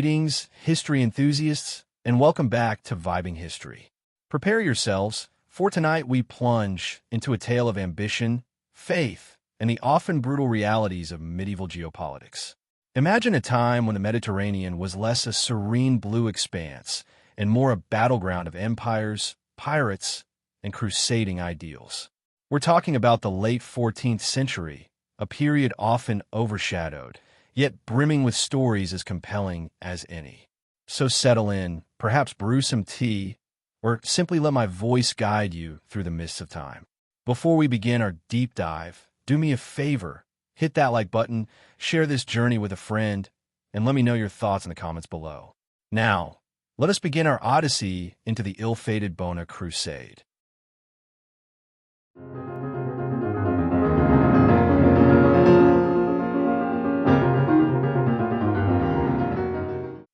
Greetings, history enthusiasts, and welcome back to Vibing History. Prepare yourselves, for tonight we plunge into a tale of ambition, faith, and the often brutal realities of medieval geopolitics. Imagine a time when the Mediterranean was less a serene blue expanse and more a battleground of empires, pirates, and crusading ideals. We're talking about the late 14th century, a period often overshadowed, yet brimming with stories as compelling as any. So settle in, perhaps brew some tea, or simply let my voice guide you through the mists of time. Before we begin our deep dive, do me a favor, hit that like button, share this journey with a friend, and let me know your thoughts in the comments below. Now, let us begin our odyssey into the ill-fated Bona Crusade.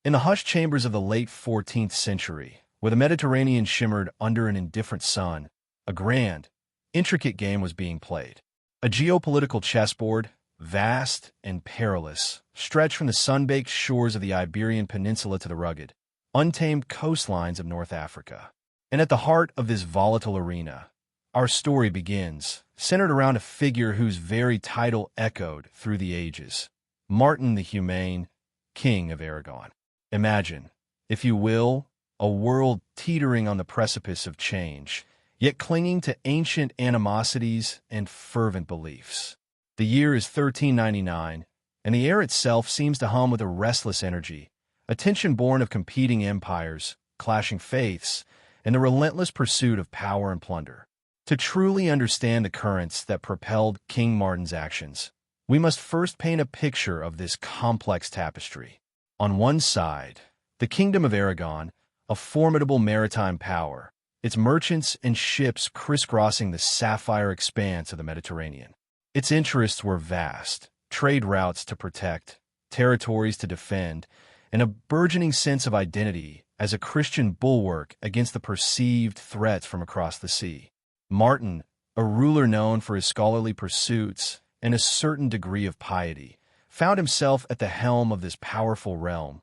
In the hushed chambers of the late 14th century, where the Mediterranean shimmered under an indifferent sun, a grand, intricate game was being played. A geopolitical chessboard, vast and perilous, stretched from the sun-baked shores of the Iberian Peninsula to the rugged, untamed coastlines of North Africa. And at the heart of this volatile arena, our story begins, centered around a figure whose very title echoed through the ages: Martin the Humane, King of Aragon. Imagine, if you will, a world teetering on the precipice of change, yet clinging to ancient animosities and fervent beliefs. The year is 1399, and the air itself seems to hum with a restless energy, a tension born of competing empires, clashing faiths, and the relentless pursuit of power and plunder. To truly understand the currents that propelled King Martin's actions, we must first paint a picture of this complex tapestry. On one side, the Kingdom of Aragon, a formidable maritime power, its merchants and ships crisscrossing the sapphire expanse of the Mediterranean. Its interests were vast, trade routes to protect, territories to defend, and a burgeoning sense of identity as a Christian bulwark against the perceived threats from across the sea. Martin, a ruler known for his scholarly pursuits and a certain degree of piety, found himself at the helm of this powerful realm,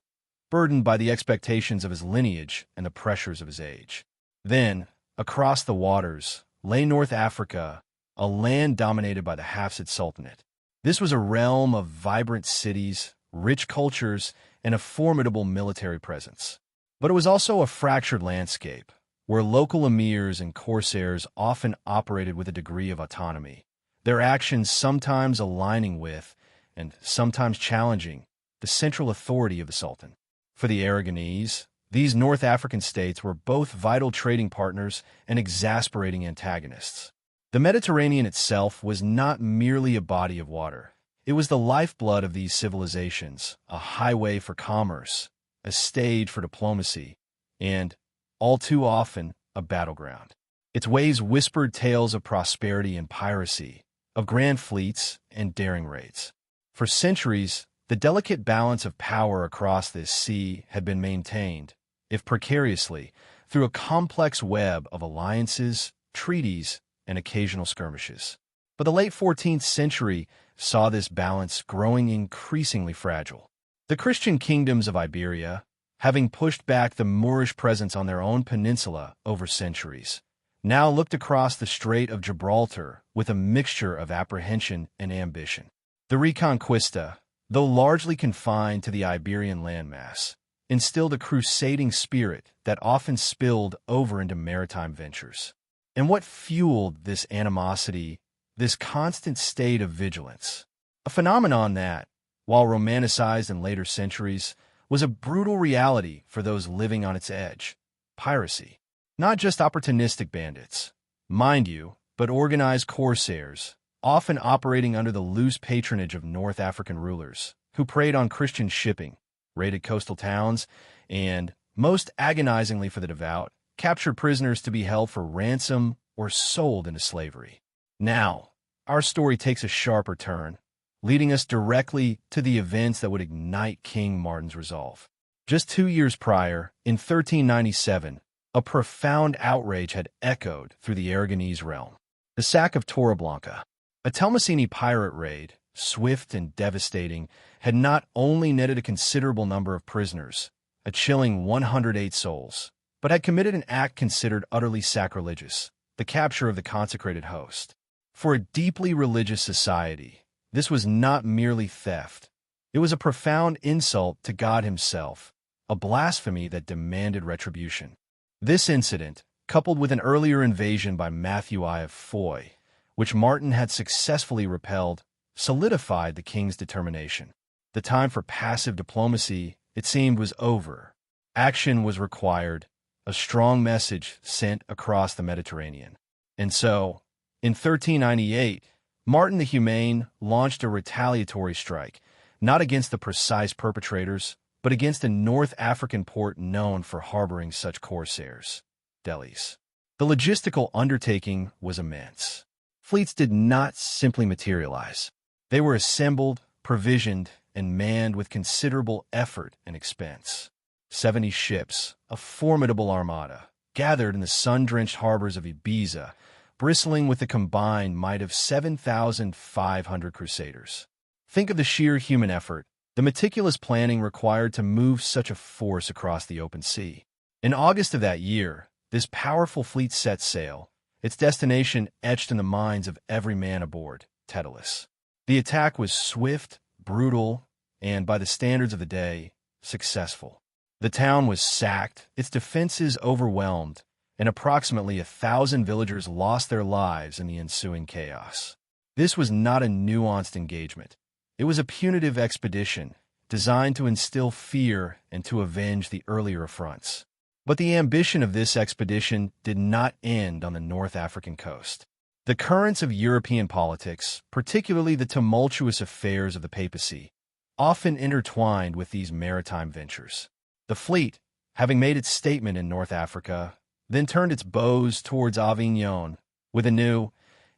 burdened by the expectations of his lineage and the pressures of his age. Then, across the waters, lay North Africa, a land dominated by the Hafsid Sultanate. This was a realm of vibrant cities, rich cultures, and a formidable military presence. But it was also a fractured landscape, where local emirs and corsairs often operated with a degree of autonomy, their actions sometimes aligning with, and sometimes challenging, the central authority of the Sultan. For the Aragonese, these North African states were both vital trading partners and exasperating antagonists. The Mediterranean itself was not merely a body of water. It was the lifeblood of these civilizations, a highway for commerce, a stage for diplomacy, and, all too often, a battleground. Its waves whispered tales of prosperity and piracy, of grand fleets and daring raids. For centuries, the delicate balance of power across this sea had been maintained, if precariously, through a complex web of alliances, treaties, and occasional skirmishes. But the late 14th century saw this balance growing increasingly fragile. The Christian kingdoms of Iberia, having pushed back the Moorish presence on their own peninsula over centuries, now looked across the Strait of Gibraltar with a mixture of apprehension and ambition. The Reconquista, though largely confined to the Iberian landmass, instilled a crusading spirit that often spilled over into maritime ventures. And what fueled this animosity, this constant state of vigilance? A phenomenon that, while romanticized in later centuries, was a brutal reality for those living on its edge: piracy. Not just opportunistic bandits, mind you, but organized corsairs, often operating under the loose patronage of North African rulers, who preyed on Christian shipping, raided coastal towns, and, most agonizingly for the devout, captured prisoners to be held for ransom or sold into slavery. Now, our story takes a sharper turn, leading us directly to the events that would ignite King Martin's resolve. Just 2 years prior, in 1397, a profound outrage had echoed through the Aragonese realm. The sack of Torreblanca, a Telmasini pirate raid, swift and devastating, had not only netted a considerable number of prisoners, a chilling 108 souls, but had committed an act considered utterly sacrilegious, the capture of the consecrated host. For a deeply religious society, this was not merely theft. It was a profound insult to God himself, a blasphemy that demanded retribution. This incident, coupled with an earlier invasion by Matthew I of Foy, which Martin had successfully repelled, solidified the king's determination. The time for passive diplomacy, it seemed, was over. Action was required, a strong message sent across the Mediterranean. And so, in 1398, Martin the Humane launched a retaliatory strike, not against the precise perpetrators, but against a North African port known for harboring such corsairs, Delhi's. The logistical undertaking was immense. Fleets did not simply materialize. They were assembled, provisioned, and manned with considerable effort and expense. 70 ships, a formidable armada, gathered in the sun-drenched harbors of Ibiza, bristling with the combined might of 7,500 crusaders. Think of the sheer human effort, the meticulous planning required to move such a force across the open sea. In August of that year, this powerful fleet set sail, its destination etched in the minds of every man aboard, Daedalus. The attack was swift, brutal, and, by the standards of the day, successful. The town was sacked, its defenses overwhelmed, and approximately 1,000 villagers lost their lives in the ensuing chaos. This was not a nuanced engagement. It was a punitive expedition, designed to instill fear and to avenge the earlier affronts. But the ambition of this expedition did not end on the North African coast. The currents of European politics, particularly the tumultuous affairs of the Papacy, often intertwined with these maritime ventures. The fleet, having made its statement in North Africa, then turned its bows towards Avignon with a new,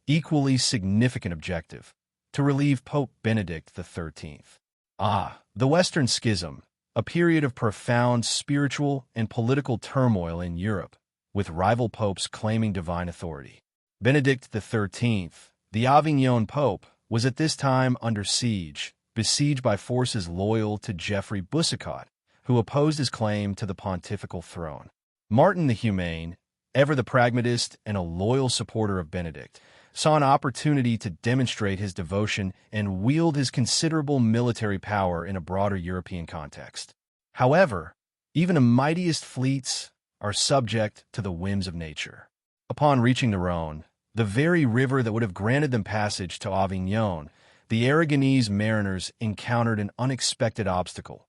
equally significant objective: to relieve Pope Benedict XIII. The Western Schism, a period of profound spiritual and political turmoil in Europe, with rival popes claiming divine authority. Benedict XIII, the Avignon Pope, was at this time under siege, besieged by forces loyal to Geoffrey Boucicaut, who opposed his claim to the pontifical throne. Martin the Humane, ever the pragmatist and a loyal supporter of Benedict, saw an opportunity to demonstrate his devotion and wield his considerable military power in a broader European context. However, even the mightiest fleets are subject to the whims of nature. Upon reaching the Rhone, the very river that would have granted them passage to Avignon, the Aragonese mariners encountered an unexpected obstacle: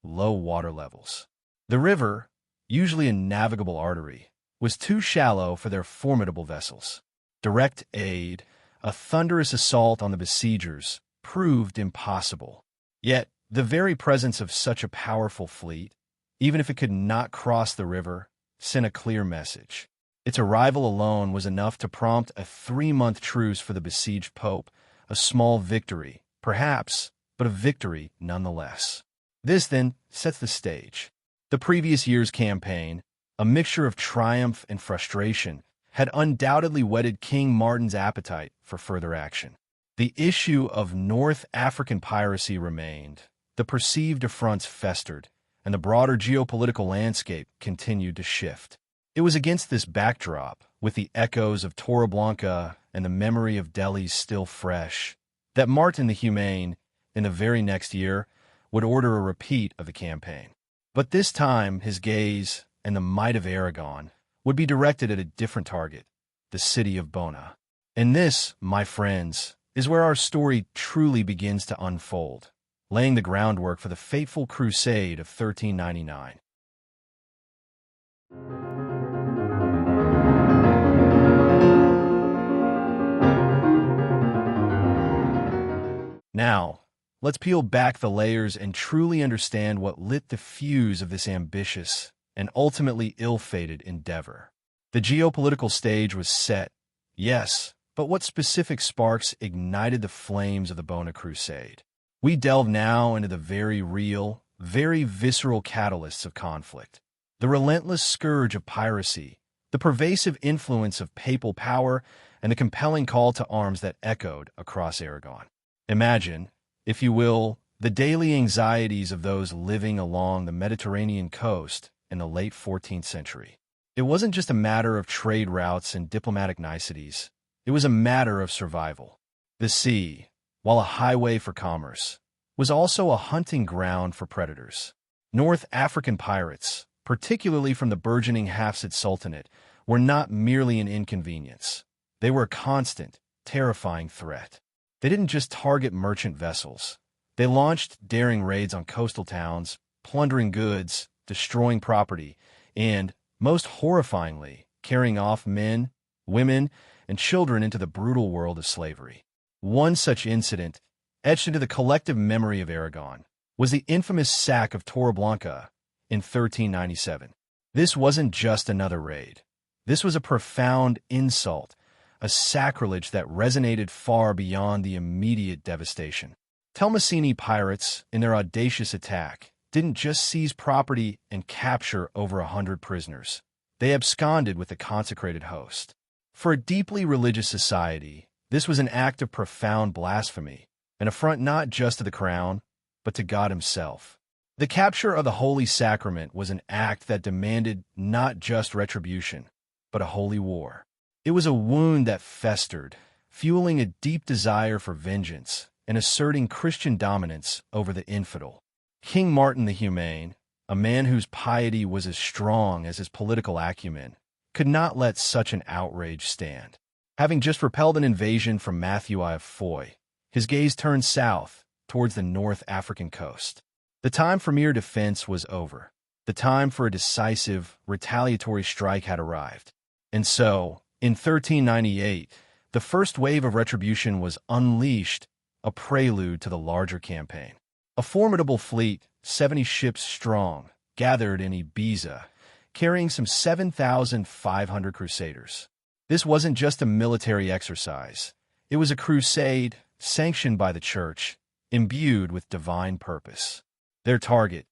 low water levels. The river, usually a navigable artery, was too shallow for their formidable vessels. Direct aid, a thunderous assault on the besiegers, proved impossible. Yet, the very presence of such a powerful fleet, even if it could not cross the river, sent a clear message. Its arrival alone was enough to prompt a 3-month truce for the besieged pope, a small victory, perhaps, but a victory nonetheless. This, then, sets the stage. The previous year's campaign, a mixture of triumph and frustration, had undoubtedly whetted King Martin's appetite for further action. The issue of North African piracy remained, the perceived affronts festered, and the broader geopolitical landscape continued to shift. It was against this backdrop, with the echoes of Torreblanca and the memory of Delhi still fresh, that Martin the Humane, in the very next year, would order a repeat of the campaign. But this time his gaze, and the might of Aragon, would be directed at a different target: the city of Bona. And this, my friends, is where our story truly begins to unfold, laying the groundwork for the fateful Crusade of 1399. Now, let's peel back the layers and truly understand what lit the fuse of this ambitious and ultimately ill-fated endeavor. The geopolitical stage was set, yes, but what specific sparks ignited the flames of the Bona Crusade? We delve now into the very real, very visceral catalysts of conflict. The relentless scourge of piracy, the pervasive influence of papal power, and the compelling call to arms that echoed across Aragon. Imagine, if you will, the daily anxieties of those living along the Mediterranean coast in the late 14th century. It wasn't just a matter of trade routes and diplomatic niceties. It was a matter of survival. The sea, while a highway for commerce, was also a hunting ground for predators. North African pirates, particularly from the burgeoning Hafsid Sultanate, were not merely an inconvenience. They were a constant, terrifying threat. They didn't just target merchant vessels. They launched daring raids on coastal towns, plundering goods, destroying property, and, most horrifyingly, carrying off men, women, and children into the brutal world of slavery. One such incident, etched into the collective memory of Aragon, was the infamous sack of Torreblanca in 1397. This wasn't just another raid. This was a profound insult, a sacrilege that resonated far beyond the immediate devastation. Telmasini pirates, in their audacious attack, didn't just seize property and capture over 100 prisoners. They absconded with the consecrated host. For a deeply religious society, this was an act of profound blasphemy, an affront not just to the crown, but to God himself. The capture of the Holy Sacrament was an act that demanded not just retribution, but a holy war. It was a wound that festered, fueling a deep desire for vengeance and asserting Christian dominance over the infidel. King Martin the Humane, a man whose piety was as strong as his political acumen, could not let such an outrage stand. Having just repelled an invasion from Matthew I of Foy, his gaze turned south, towards the North African coast. The time for mere defense was over. The time for a decisive, retaliatory strike had arrived. And so, in 1398, the first wave of retribution was unleashed, a prelude to the larger campaign. A formidable fleet, 70 ships strong, gathered in Ibiza, carrying some 7,500 crusaders. This wasn't just a military exercise. It was a crusade, sanctioned by the Church, imbued with divine purpose. Their target,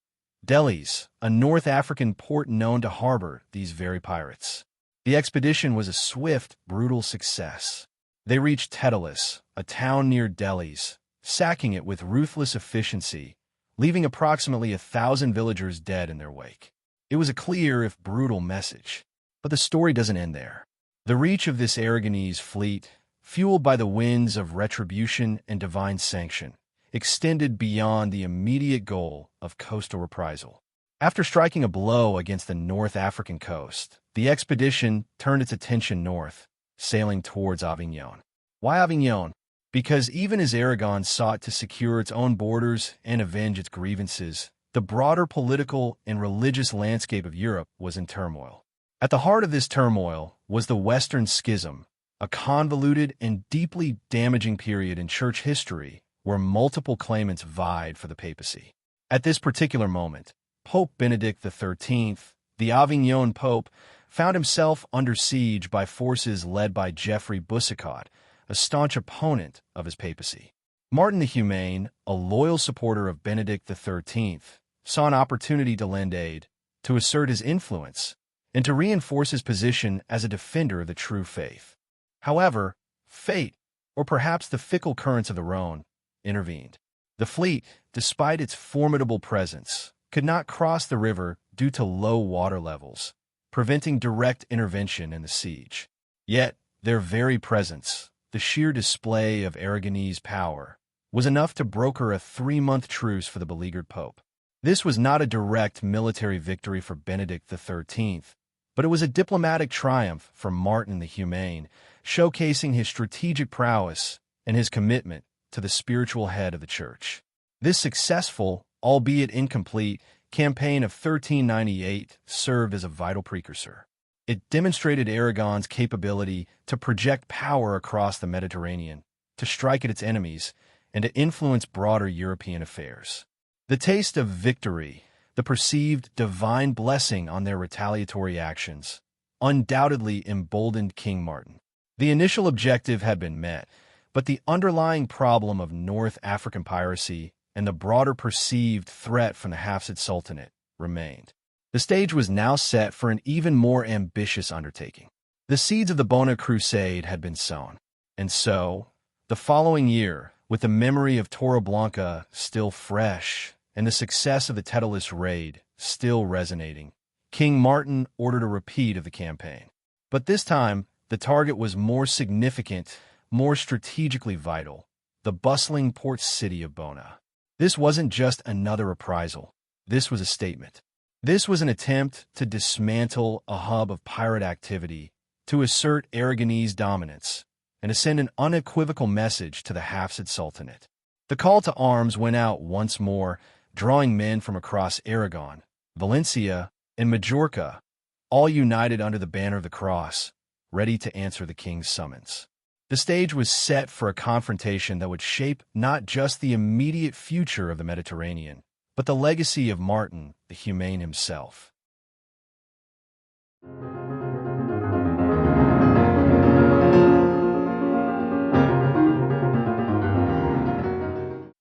Delis, a North African port known to harbor these very pirates. The expedition was a swift, brutal success. They reached Tedalis, a town near Delis, sacking it with ruthless efficiency, leaving approximately 1,000 villagers dead in their wake. It was a clear, if brutal, message. But the story doesn't end there. The reach of this Aragonese fleet, fueled by the winds of retribution and divine sanction, extended beyond the immediate goal of coastal reprisal. After striking a blow against the North African coast, the expedition turned its attention north, sailing towards Avignon. Why Avignon? Because even as Aragon sought to secure its own borders and avenge its grievances, the broader political and religious landscape of Europe was in turmoil. At the heart of this turmoil was the Western Schism, a convoluted and deeply damaging period in church history where multiple claimants vied for the papacy. At this particular moment, Pope Benedict XIII, the Avignon Pope, found himself under siege by forces led by Geoffrey Boucicaut, a staunch opponent of his papacy. Martin the Humane, a loyal supporter of Benedict XIII, saw an opportunity to lend aid, to assert his influence, and to reinforce his position as a defender of the true faith. However, fate, or perhaps the fickle currents of the Rhone, intervened. The fleet, despite its formidable presence, could not cross the river due to low water levels, preventing direct intervention in the siege. Yet, their very presence, the sheer display of Aragonese power, was enough to broker a 3-month truce for the beleaguered pope. This was not a direct military victory for Benedict XIII, but it was a diplomatic triumph for Martin the Humane, showcasing his strategic prowess and his commitment to the spiritual head of the Church. This successful, albeit incomplete, campaign of 1398 served as a vital precursor. It demonstrated Aragon's capability to project power across the Mediterranean, to strike at its enemies, and to influence broader European affairs. The taste of victory, the perceived divine blessing on their retaliatory actions, undoubtedly emboldened King Martin. The initial objective had been met, but the underlying problem of North African piracy and the broader perceived threat from the Hafsid Sultanate remained. The stage was now set for an even more ambitious undertaking. The seeds of the Bona Crusade had been sown, and so, the following year, With the memory of Torreblanca still fresh and the success of the Daedalus raid still resonating, King Martin ordered a repeat of the campaign. But this time, the target was more significant, more strategically vital: the bustling port city of Bona. This wasn't just another reprisal. This was a statement. This was an attempt to dismantle a hub of pirate activity, to assert Aragonese dominance, and to send an unequivocal message to the Hafsid Sultanate. The call to arms went out once more, drawing men from across Aragon, Valencia, and Majorca, all united under the banner of the cross, ready to answer the king's summons. The stage was set for a confrontation that would shape not just the immediate future of the Mediterranean, but the legacy of Martin, the Humane himself.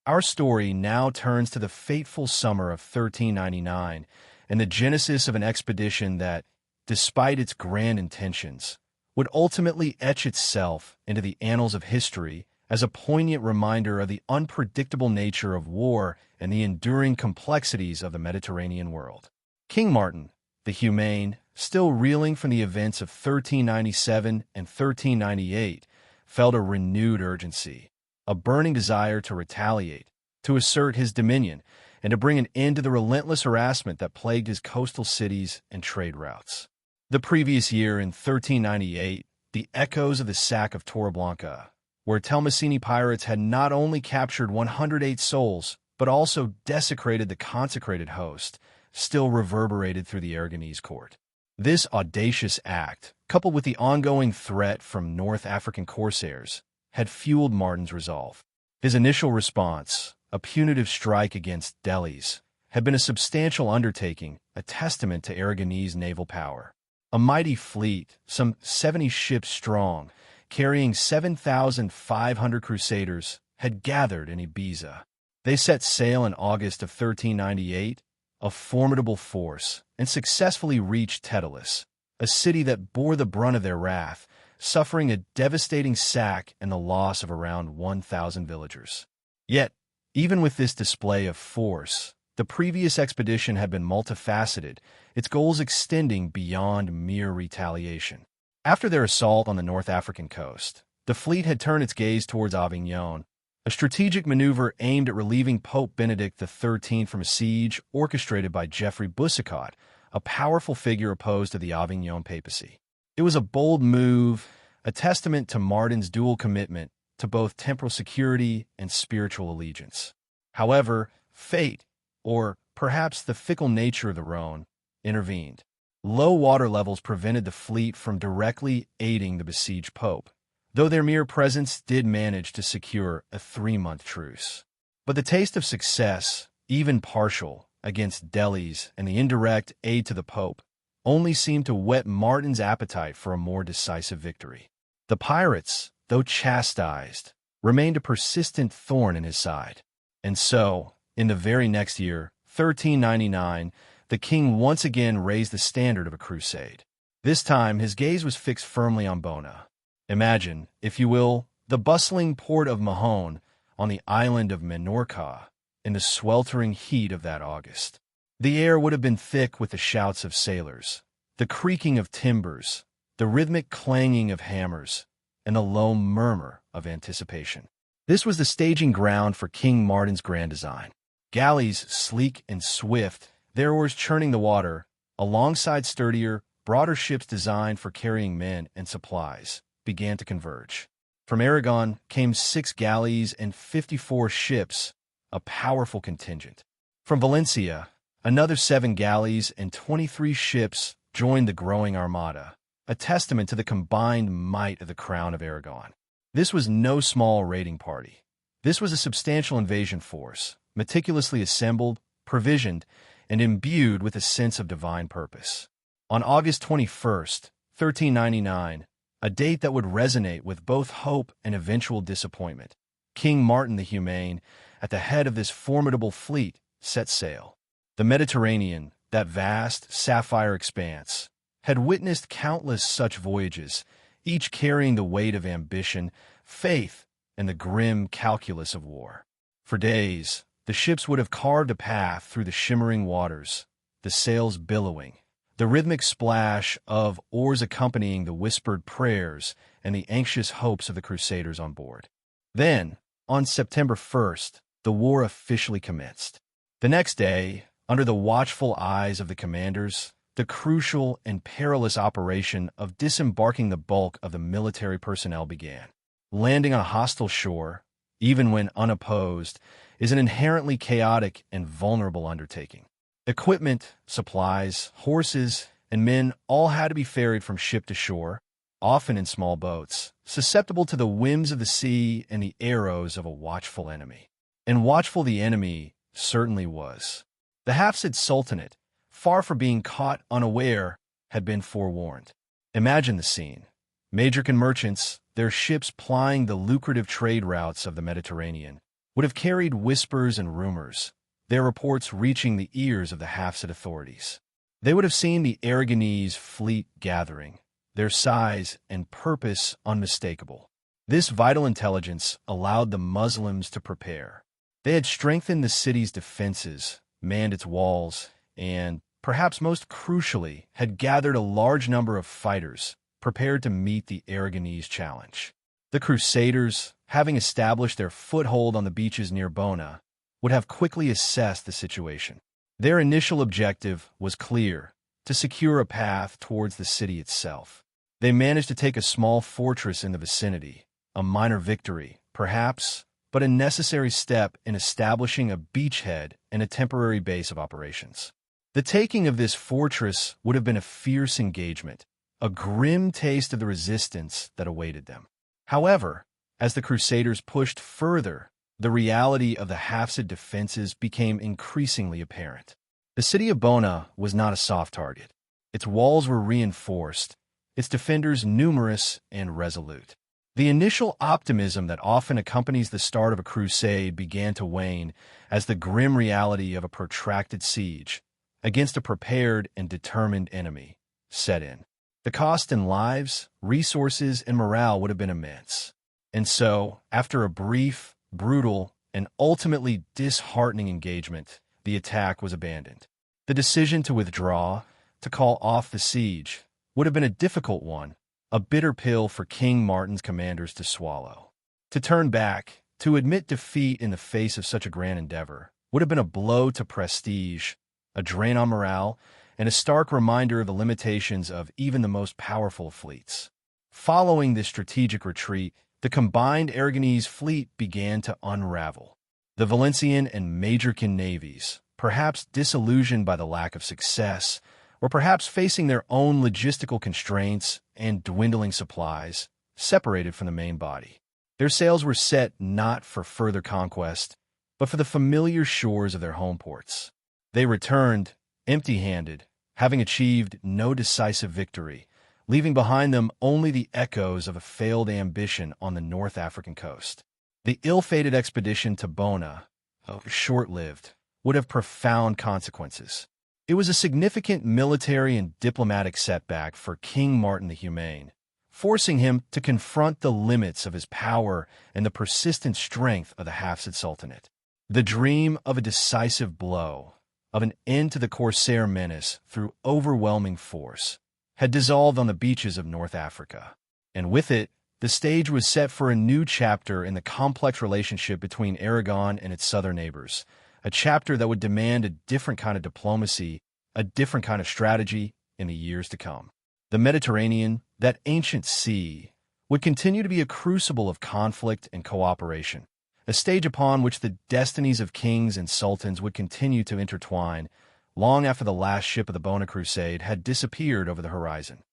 Our story now turns to the fateful summer of 1399 and the genesis of an expedition that, despite its grand intentions, would ultimately etch itself into the annals of history as a poignant reminder of the unpredictable nature of war and the enduring complexities of the Mediterranean world. King Martin, the Humane, still reeling from the events of 1397 and 1398, felt a renewed urgency, a burning desire to retaliate, to assert his dominion, and to bring an end to the relentless harassment that plagued his coastal cities and trade routes. The previous year, in 1398, the echoes of the sack of Torreblanca, where Telmasini pirates had not only captured 108 souls, but also desecrated the consecrated host, still reverberated through the Aragonese court. This audacious act, coupled with the ongoing threat from North African corsairs, had fueled Martin's resolve. His initial response, a punitive strike against Delhi's, had been a substantial undertaking, a testament to Aragonese naval power. A mighty fleet, some 70 ships strong, carrying 7,500 crusaders, had gathered in Ibiza. They set sail in August of 1398, a formidable force, and successfully reached Daedalus, a city that bore the brunt of their wrath, suffering a devastating sack and the loss of around 1,000 villagers. Yet, even with this display of force, the previous expedition had been multifaceted, its goals extending beyond mere retaliation. After their assault on the North African coast, the fleet had turned its gaze towards Avignon, a strategic maneuver aimed at relieving Pope Benedict XIII from a siege orchestrated by Geoffrey Boucicaut, a powerful figure opposed to the Avignon papacy. It was a bold move, a testament to Martin's dual commitment to both temporal security and spiritual allegiance. However, fate, or perhaps the fickle nature of the Rhone, intervened. Low water levels prevented the fleet from directly aiding the besieged pope, though their mere presence did manage to secure a 3-month truce. But the taste of success, even partial, against Delhi's and the indirect aid to the pope, only seemed to whet Martin's appetite for a more decisive victory. The pirates, though chastised, remained a persistent thorn in his side. And so, in the very next year, 1399, the king once again raised the standard of a crusade. This time, his gaze was fixed firmly on Bona. Imagine, if you will, the bustling port of Mahón on the island of Menorca in the sweltering heat of that August. The air would have been thick with the shouts of sailors, the creaking of timbers, the rhythmic clanging of hammers, and the low murmur of anticipation. This was the staging ground for King Martin's grand design. Galleys, sleek and swift, their oars churning the water, alongside sturdier, broader ships designed for carrying men and supplies, began to converge. From Aragon came 6 galleys and 54 ships, a powerful contingent. From Valencia, another 7 galleys and 23 ships joined the growing armada, a testament to the combined might of the Crown of Aragon. This was no small raiding party. This was a substantial invasion force, meticulously assembled, provisioned, and imbued with a sense of divine purpose. On August 21st, 1399, a date that would resonate with both hope and eventual disappointment, King Martin the Humane, at the head of this formidable fleet, set sail. The Mediterranean, that vast, sapphire expanse, had witnessed countless such voyages, each carrying the weight of ambition, faith, and the grim calculus of war. For days, the ships would have carved a path through the shimmering waters, the sails billowing, the rhythmic splash of oars accompanying the whispered prayers and the anxious hopes of the Crusaders on board. Then, on September 1st, the war officially commenced. The next day, under the watchful eyes of the commanders, the crucial and perilous operation of disembarking the bulk of the military personnel began. Landing on a hostile shore, even when unopposed, is an inherently chaotic and vulnerable undertaking. Equipment, supplies, horses, and men all had to be ferried from ship to shore, often in small boats, susceptible to the whims of the sea and the arrows of a watchful enemy. And watchful the enemy certainly was. The Hafsid Sultanate, far from being caught unaware, had been forewarned. Imagine the scene. Majorcan merchants, their ships plying the lucrative trade routes of the Mediterranean, would have carried whispers and rumors, their reports reaching the ears of the Hafsid authorities. They would have seen the Aragonese fleet gathering, their size and purpose unmistakable. This vital intelligence allowed the Muslims to prepare. They had strengthened the city's defenses, manned its walls, and, perhaps most crucially, had gathered a large number of fighters, prepared to meet the Aragonese challenge. The Crusaders, having established their foothold on the beaches near Bona, would have quickly assessed the situation. Their initial objective was clear: to secure a path towards the city itself. They managed to take a small fortress in the vicinity, a minor victory, perhaps, but a necessary step in establishing a beachhead and a temporary base of operations. The taking of this fortress would have been a fierce engagement, a grim taste of the resistance that awaited them. However, as the Crusaders pushed further, the reality of the Hafsid defenses became increasingly apparent. The city of Bona was not a soft target. Its walls were reinforced, its defenders numerous and resolute. The initial optimism that often accompanies the start of a crusade began to wane as the grim reality of a protracted siege against a prepared and determined enemy set in. The cost in lives, resources, and morale would have been immense. And so, after a brief, brutal, and ultimately disheartening engagement, the attack was abandoned. The decision to withdraw, to call off the siege, would have been a difficult one, a bitter pill for King Martin's commanders to swallow. To turn back, to admit defeat in the face of such a grand endeavor, would have been a blow to prestige, a drain on morale, and a stark reminder of the limitations of even the most powerful of fleets. Following this strategic retreat, the combined Aragonese fleet began to unravel. The Valencian and Majorcan navies, perhaps disillusioned by the lack of success, or perhaps facing their own logistical constraints and dwindling supplies, separated from the main body. Their sails were set not for further conquest, but for the familiar shores of their home ports. They returned, empty-handed, having achieved no decisive victory, leaving behind them only the echoes of a failed ambition on the North African coast. The ill-fated expedition to Bona, though short-lived, would have profound consequences. It was a significant military and diplomatic setback for King Martin the Humane, forcing him to confront the limits of his power and the persistent strength of the Hafsid Sultanate. The dream of a decisive blow, of an end to the Corsair menace through overwhelming force, had dissolved on the beaches of North Africa. And with it, the stage was set for a new chapter in the complex relationship between Aragon and its southern neighbors, a chapter that would demand a different kind of diplomacy, a different kind of strategy in the years to come. The Mediterranean, that ancient sea, would continue to be a crucible of conflict and cooperation, a stage upon which the destinies of kings and sultans would continue to intertwine long after the last ship of the Bona Crusade had disappeared over the horizon.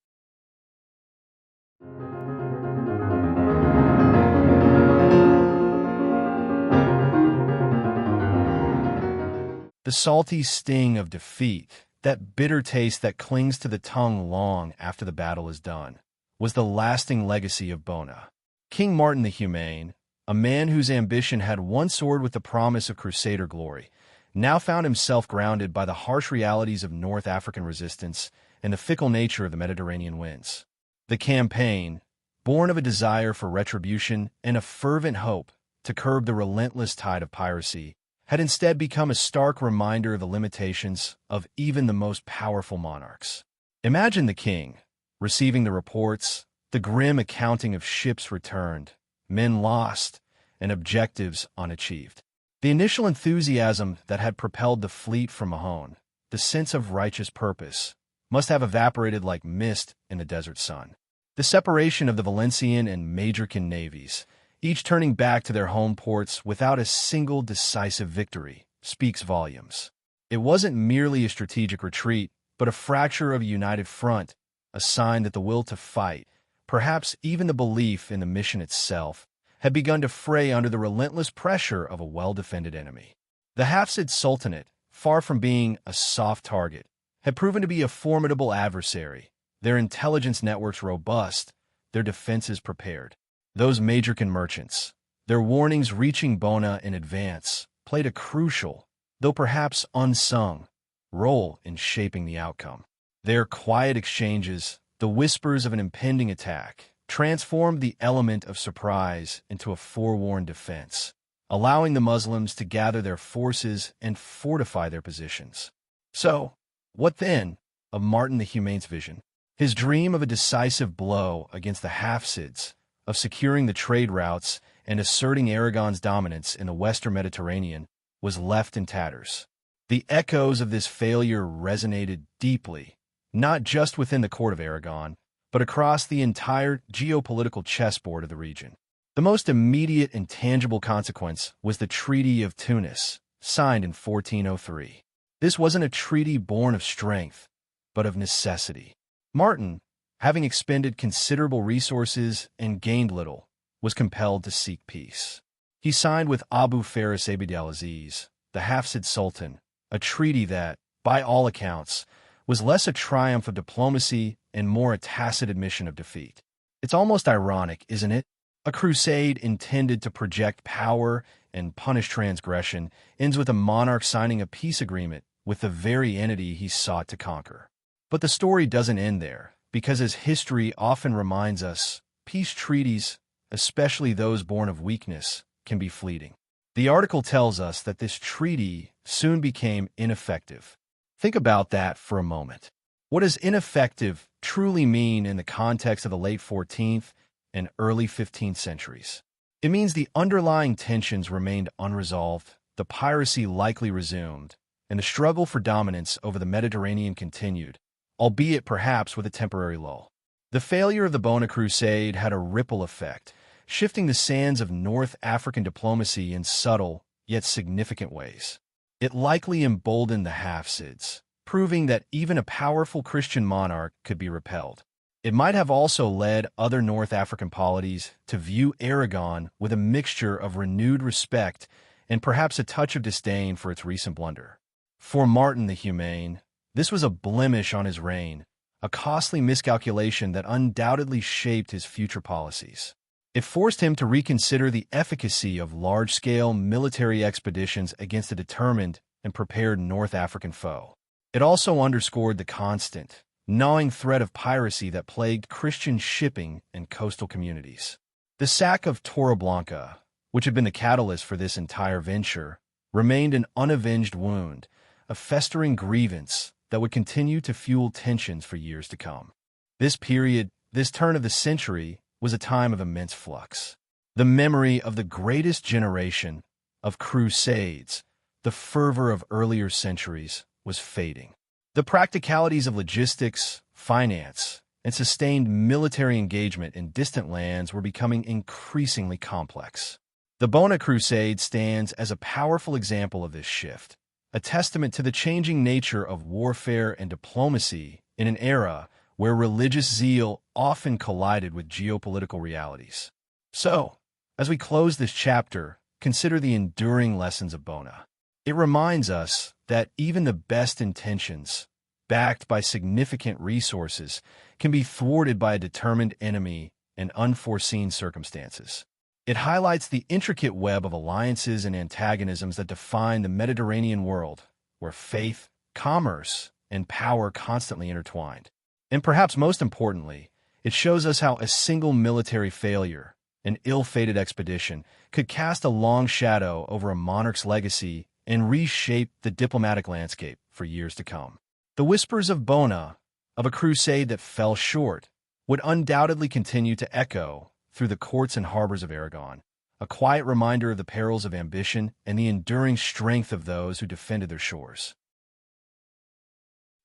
The salty sting of defeat, that bitter taste that clings to the tongue long after the battle is done, was the lasting legacy of Bona. King Martin the Humane, a man whose ambition had once soared with the promise of Crusader glory, now found himself grounded by the harsh realities of North African resistance and the fickle nature of the Mediterranean winds. The campaign, born of a desire for retribution and a fervent hope to curb the relentless tide of piracy, had instead become a stark reminder of the limitations of even the most powerful monarchs. Imagine the king, receiving the reports, the grim accounting of ships returned, men lost, and objectives unachieved. The initial enthusiasm that had propelled the fleet from Mahón, the sense of righteous purpose, must have evaporated like mist in the desert sun. The separation of the Valencian and Majorcan navies, each turning back to their home ports without a single decisive victory, speaks volumes. It wasn't merely a strategic retreat, but a fracture of a united front, a sign that the will to fight, perhaps even the belief in the mission itself, had begun to fray under the relentless pressure of a well-defended enemy. The Hafsid Sultanate, far from being a soft target, had proven to be a formidable adversary, their intelligence networks robust, their defenses prepared. Those Majorcan merchants, their warnings reaching Bona in advance, played a crucial, though perhaps unsung, role in shaping the outcome. Their quiet exchanges, the whispers of an impending attack, transformed the element of surprise into a forewarned defense, allowing the Muslims to gather their forces and fortify their positions. So, what then of Martin the Humane's vision? His dream of a decisive blow against the Hafsids, of securing the trade routes and asserting Aragon's dominance in the Western Mediterranean, was left in tatters. The echoes of this failure resonated deeply, not just within the court of Aragon, but across the entire geopolitical chessboard of the region. The most immediate and tangible consequence was the Treaty of Tunis, signed in 1403. This wasn't a treaty born of strength, but of necessity. Martin, having expended considerable resources and gained little, was compelled to seek peace. He signed with Abu Faris Abd al-Aziz, the Hafsid Sultan, a treaty that, by all accounts, was less a triumph of diplomacy and more a tacit admission of defeat. It's almost ironic, isn't it? A crusade intended to project power and punish transgression ends with a monarch signing a peace agreement with the very entity he sought to conquer. But the story doesn't end there, because as history often reminds us, peace treaties, especially those born of weakness, can be fleeting. The article tells us that this treaty soon became ineffective. Think about that for a moment. What does ineffective truly mean in the context of the late 14th and early 15th centuries? It means the underlying tensions remained unresolved, the piracy likely resumed, and the struggle for dominance over the Mediterranean continued, albeit perhaps with a temporary lull. The failure of the Bona Crusade had a ripple effect, shifting the sands of North African diplomacy in subtle, yet significant ways. It likely emboldened the Hafsids, proving that even a powerful Christian monarch could be repelled. It might have also led other North African polities to view Aragon with a mixture of renewed respect and perhaps a touch of disdain for its recent blunder. For Martin the Humane, this was a blemish on his reign, a costly miscalculation that undoubtedly shaped his future policies. It forced him to reconsider the efficacy of large-scale military expeditions against a determined and prepared North African foe. It also underscored the constant, gnawing threat of piracy that plagued Christian shipping and coastal communities. The sack of Torreblanca, which had been the catalyst for this entire venture, remained an unavenged wound, a festering grievance that would continue to fuel tensions for years to come. This period, this turn of the century, was a time of immense flux. The memory of the greatest generation of crusades, the fervor of earlier centuries, was fading. The practicalities of logistics, finance, and sustained military engagement in distant lands were becoming increasingly complex. The Bona Crusade stands as a powerful example of this shift, a testament to the changing nature of warfare and diplomacy in an era where religious zeal often collided with geopolitical realities. So, as we close this chapter, consider the enduring lessons of Bona. It reminds us that even the best intentions, backed by significant resources, can be thwarted by a determined enemy and unforeseen circumstances. It highlights the intricate web of alliances and antagonisms that define the Mediterranean world, where faith, commerce, and power constantly intertwined. And perhaps most importantly, It shows us how a single military failure, an ill-fated expedition, could cast a long shadow over a monarch's legacy and reshape the diplomatic landscape for years to come. The whispers of Bona, of a crusade that fell short, would undoubtedly continue to echo through the courts and harbors of Aragon, a quiet reminder of the perils of ambition and the enduring strength of those who defended their shores.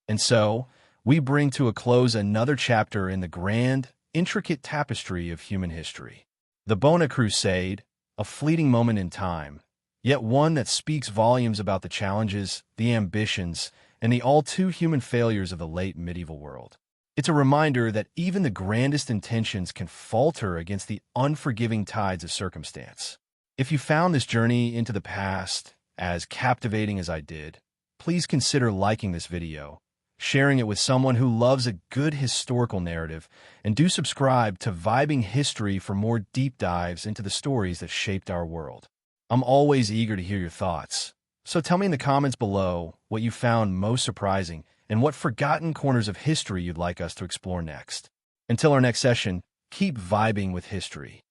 And so, we bring to a close another chapter in the grand, intricate tapestry of human history. The Bona Crusade, a fleeting moment in time, yet one that speaks volumes about the challenges, the ambitions, and the all-too-human failures of the late medieval world. It's a reminder that even the grandest intentions can falter against the unforgiving tides of circumstance. If you found this journey into the past as captivating as I did, please consider liking this video, sharing it with someone who loves a good historical narrative, and do subscribe to Vibing History for more deep dives into the stories that shaped our world. I'm always eager to hear your thoughts, so tell me in the comments below what you found most surprising and what forgotten corners of history you'd like us to explore next. Until our next session, keep vibing with history.